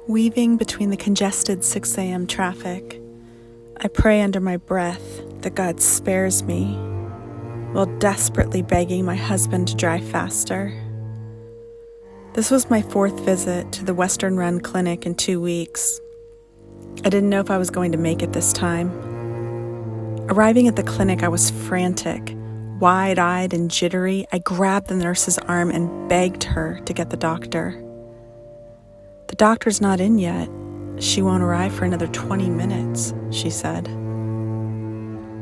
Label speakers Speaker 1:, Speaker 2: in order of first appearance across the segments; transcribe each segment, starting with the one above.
Speaker 1: Weaving between the congested 6 a.m. traffic, I pray under my breath that God spares me, while desperately begging my husband to drive faster. This was my 4th visit to the Western Run Clinic in 2 weeks. I didn't know if I was going to make it this time. Arriving at the clinic, I was frantic. Wide-eyed and jittery, I grabbed the nurse's arm and begged her to get the doctor. "The doctor's not in yet. She won't arrive for another 20 minutes, she said.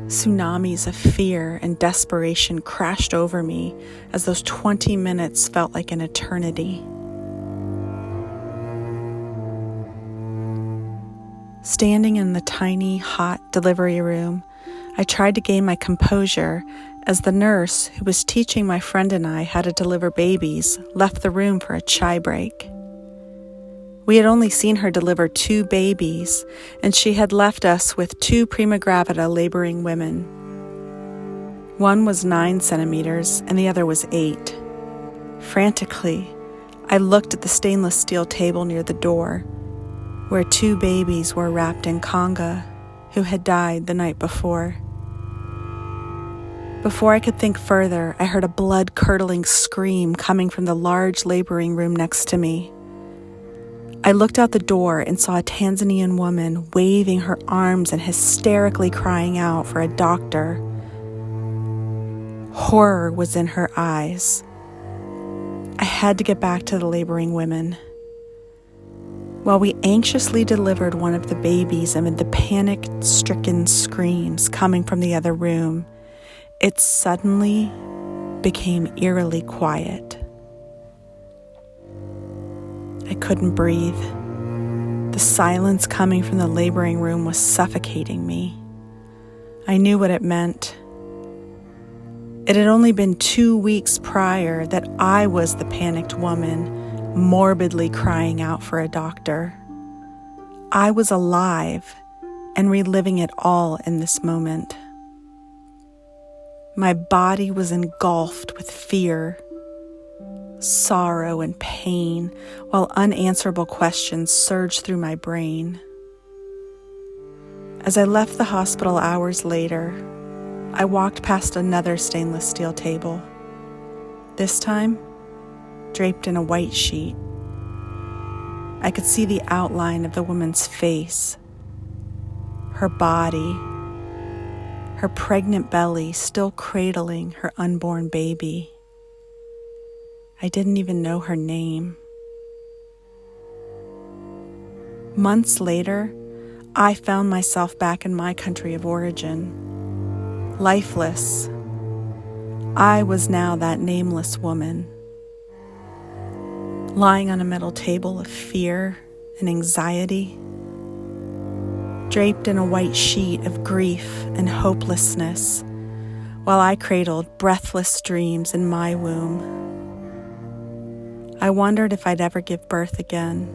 Speaker 1: Tsunamis of fear and desperation crashed over me as those 20 minutes felt like an eternity. Standing in the tiny, hot delivery room, I tried to gain my composure as the nurse, who was teaching my friend and I how to deliver babies, left the room for a chai break. We had only seen her deliver 2 babies, and she had left us with 2 prima gravida laboring women. One was 9 centimeters, and the other was 8. Frantically, I looked at the stainless steel table near the door, where 2 babies were wrapped in conga, who had died the night before. Before I could think further, I heard a blood-curdling scream coming from the large laboring room next to me. I looked out the door and saw a Tanzanian woman waving her arms and hysterically crying out for a doctor. Horror was in her eyes. I had to get back to the laboring women. While we anxiously delivered one of the babies amid the panic-stricken screams coming from the other room, it suddenly became eerily quiet. I couldn't breathe. The silence coming from the laboring room was suffocating me. I knew what it meant. It had only been 2 weeks prior that I was the panicked woman, morbidly crying out for a doctor. I was alive and reliving it all in this moment. My body was engulfed with fear, sorrow, and pain, while unanswerable questions surged through my brain. As I left the hospital hours later, I walked past another stainless steel table, this time draped in a white sheet. I could see the outline of the woman's face, her body, her pregnant belly still cradling her unborn baby. I didn't even know her name. Months later, I found myself back in my country of origin. Lifeless, I was now that nameless woman, lying on a metal table of fear and anxiety, draped in a white sheet of grief and hopelessness, while I cradled breathless dreams in my womb. I wondered if I'd ever give birth again.